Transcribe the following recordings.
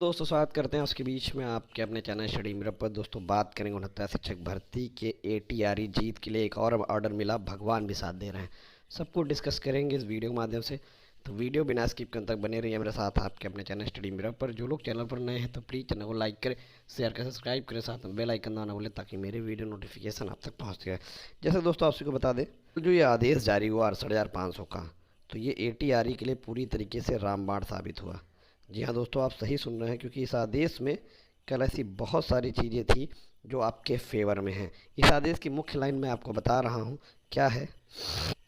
दोस्तों स्वागत करते हैं उसके बीच में आपके अपने चैनल स्टडी मिरर पर। दोस्तों बात करेंगे 69 शिक्षक भर्ती के ATRE जीत के लिए एक और ऑर्डर मिला, भगवान भी साथ दे रहे हैं। सबको डिस्कस करेंगे इस वीडियो के माध्यम से, तो वीडियो बिना स्किप करने तक बने रहिए मेरे साथ आपके अपने चैनल स्टडी मिरर पर। जो लोग चैनल पर नए हैं तो प्लीज़ चैनल को लाइक करें, शेयर करें, सब्सक्राइब करें, साथ में बेल आइकन दबाना भूलें ताकि मेरे वीडियो नोटिफिकेशन आप तक पहुँच जाए। जैसे दोस्तों आप सबको बता दें, जो ये आदेश जारी हुआ 68,500 का, तो ये ATRE के लिए पूरी तरीके से रामबाण साबित हुआ। जी हाँ दोस्तों, आप सही सुन रहे हैं, क्योंकि इस आदेश में कल ऐसी बहुत सारी चीज़ें थी जो आपके फेवर में हैं। इस आदेश की मुख्य लाइन मैं आपको बता रहा हूँ क्या है।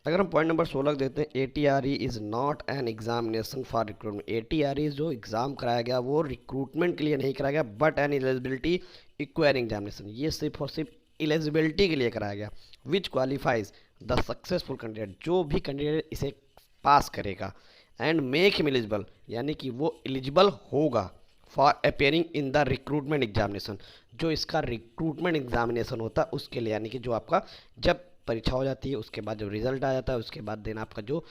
अगर हम पॉइंट नंबर 16 देते हैं, ATRE is not an examination for recruitment. ATRE जो एग्ज़ाम कराया गया वो रिक्रूटमेंट के लिए नहीं कराया गया, बट एन एलिजिबिलिटी इक्वायरिंग एग्जामिनेशन। ये सिर्फ और सिर्फ एलिजिबिलिटी के लिए कराया गया, विच क्वालिफाइज द सक्सेसफुल कैंडिडेट। जो भी कैंडिडेट इसे पास करेगा एंड मेक हिम एलिजिबल, यानी कि वो एलिजिबल होगा for appearing in the recruitment examination. जो इसका रिक्रूटमेंट एग्जामिनेशन होता है उसके लिए, यानी कि जो आपका जब परीक्षा हो जाती है उसके बाद जब रिजल्ट आ जाता है उसके बाद देन आपका जो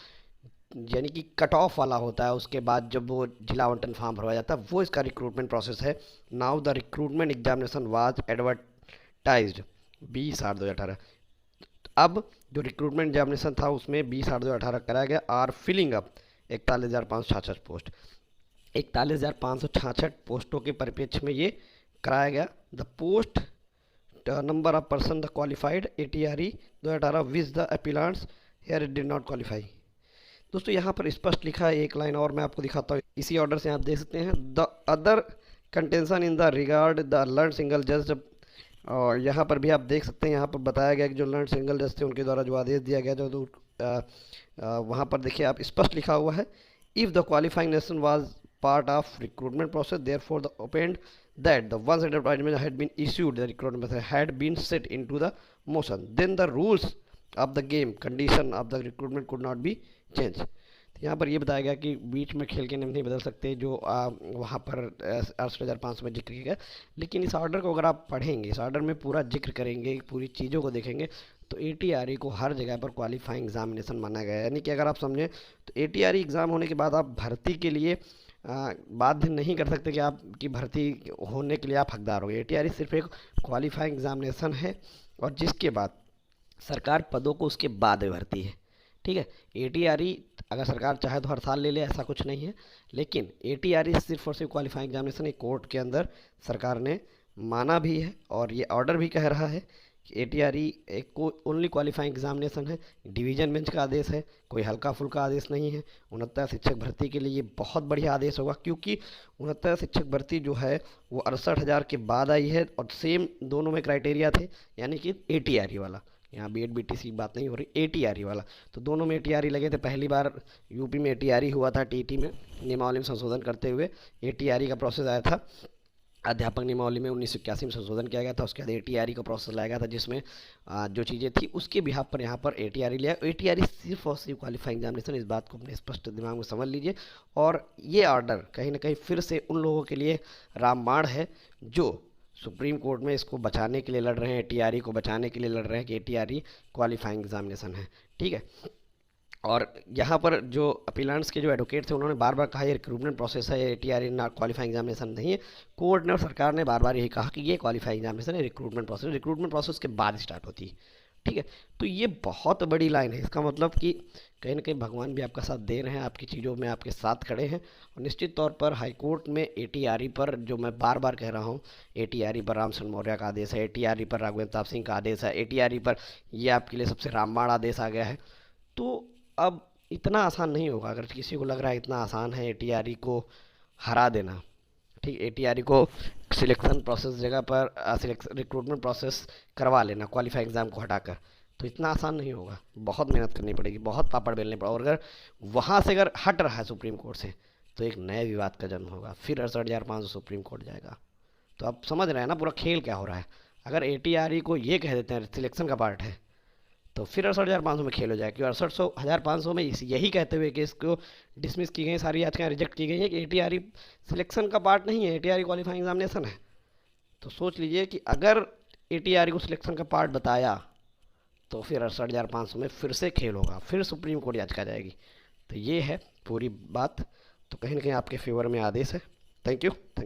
यानी कि कट ऑफ वाला होता है, उसके बाद जब वो जिला आवंटन फॉर्म भरवाया जाता है, वो इसका रिक्रूटमेंट प्रोसेस है। Now the recruitment examination was advertised 20/8/2018। अब जो रिक्रूटमेंट एग्जामिनेशन था उसमें 20/8/2018 कराया गया। आर फिलिंग अप 41,566 पोस्ट, 41,566 पोस्टों के परिप्रेक्ष्य में ये कराया गया। The post number of person the qualified ATRE 2018 which the appellants here did not qualify. दोस्तों यहाँ पर स्पष्ट लिखा है, एक लाइन और मैं आपको दिखाता हूँ, इसी ऑर्डर से आप देख सकते हैं। The other contention in the regard the learn single जज, और यहाँ पर भी आप देख सकते हैं, यहाँ पर बताया गया कि जो लर्न सिंगल जज थे उनके द्वारा जो आदेश दिया गया, जो वहाँ पर देखिए आप स्पष्ट लिखा हुआ है, if the qualifying nation was part of recruitment process therefore the opened that the once advertisement had been issued, the recruitment process had been set into the motion, then the rules of the game condition of the recruitment could not be changed। यहाँ पर ये बताया गया कि बीच में खेल के नियम नहीं बदल सकते, जो वहाँ पर 68,500 में जिक्र किया गया। लेकिन इस ऑर्डर को अगर आप पढ़ेंगे, इस ऑर्डर में पूरा जिक्र करेंगे, पूरी चीज़ों को देखेंगे, तो ATRE को हर जगह पर क्वालिफाइंग एग्जामिनेशन माना गया है। यानी कि अगर आप समझें तो ATRE एग्ज़ाम होने के बाद आप भर्ती के लिए बाध्य नहीं कर सकते कि आपकी भर्ती होने के लिए आप हकदार हो। ATRE सिर्फ एक क्वालिफाइंग एग्जामिनेशन है, और जिसके बाद सरकार पदों को उसके बाद भरती है। ठीक है, ATRE अगर सरकार चाहे तो हर साल ले ले, ऐसा कुछ नहीं है, लेकिन ATRE सिर्फ और सिर्फ क्वालिफाइंग एग्जामिनेशन एक कोर्ट के अंदर सरकार ने माना भी है, और ये ऑर्डर भी कह रहा है कि ATRE एक को ओनली क्वालिफाइंग एग्जामिनेशन है, डिवीजन बेंच का आदेश है, कोई हल्का फुल्का आदेश नहीं है। 69 शिक्षक भर्ती के लिए ये बहुत बढ़िया आदेश होगा, क्योंकि 69 शिक्षक भर्ती जो है वो 68,000 के बाद आई है, और सेम दोनों में क्राइटेरिया थे, यानी कि ATRE वाला, यहाँ BED BTC की बात नहीं हो रही, ATRE वाला। तो दोनों में ATRE लगे थे। पहली बार यूपी में ATRE हुआ था, TT में नियमावली में संशोधन करते हुए ATRE का प्रोसेस आया था। अध्यापक नियमावली में 1981 में संशोधन किया गया था, उसके बाद ATRE का प्रोसेस लाया गया था, जिसमें जो चीज़ें थी उसके बिहाफ पर यहाँ पर ATRE लिया। ATRE सिर्फ और सिर्फ क्वालिफाइंग एग्जामिनेशन, इस बात को अपने स्पष्ट दिमाग में समझ लीजिए। और ये ऑर्डर कहीं ना कहीं फिर से उन लोगों के लिए रामबाण है जो सुप्रीम कोर्ट में इसको बचाने के लिए लड़ रहे हैं, ATRE को बचाने के लिए लड़ रहे हैं कि ATRE क्वालिफाइंग एग्जामिनेशन है। ठीक है, और यहाँ पर जो अपीलांट्स के जो एडवोकेट थे उन्होंने बार बार कहा ये रिक्रूटमेंट प्रोसेस है, ATRE ना क्वालिफाइंग एग्जामिनेशन नहीं है। कोर्ट ने और सरकार ने बार बार यही कहा कि ये क्वालिफाइंग एग्जामिनेशन है, रिक्रूटमेंट प्रोसेस के बाद स्टार्ट होती है। ठीक है, तो ये बहुत बड़ी लाइन है। इसका मतलब कि कहीं ना कहीं भगवान भी आपका साथ दे रहे हैं, आपकी चीज़ों में आपके साथ खड़े हैं। और निश्चित तौर पर हाईकोर्ट में ATRE पर, जो मैं बार बार कह रहा हूँ, ATRE पर रामचंद्र मौर्य का आदेश है, ATRE पर राघवेंद्र प्रताप सिंह का आदेश है, ATRE पर ये आपके लिए सबसे रामबाण आदेश आ गया है। तो अब इतना आसान नहीं होगा। अगर किसी को लग रहा है इतना आसान है ATRE को हरा देना, ठीक, ATRE को सिलेक्शन प्रोसेस जगह पर रिक्रूटमेंट प्रोसेस करवा लेना क्वालिफाइंग एग्ज़ाम को हटाकर, तो इतना आसान नहीं होगा। बहुत मेहनत करनी पड़ेगी, बहुत पापड़ बेलने पड़ेगा, और अगर वहाँ से अगर हट रहा है सुप्रीम कोर्ट से, तो एक नए विवाद का जन्म होगा, फिर 68,500 सुप्रीम कोर्ट जाएगा। तो आप समझ रहे हैं ना पूरा खेल क्या हो रहा है। अगर ATRE को ये कह देते हैं सिलेक्शन का पार्ट है, तो फिर 68,500 में खेल हो जाए, क्योंकि 68,500 में यही कहते हुए कि इसको डिसमिस की गई सारी याचिकाएं रिजेक्ट की गई हैं कि ATRE सिलेक्शन का पार्ट नहीं है, ATRE क्वालिफाइंग एग्जामिनेशन है। तो सोच लीजिए कि अगर ATRE को सिलेक्शन का पार्ट बताया तो फिर 68,500 में फिर से खेल होगा, फिर सुप्रीम कोर्ट याचिका जाएगी। तो ये है पूरी बात। तो कहीं ना कहीं आपके फेवर में आदेश है। Thank you.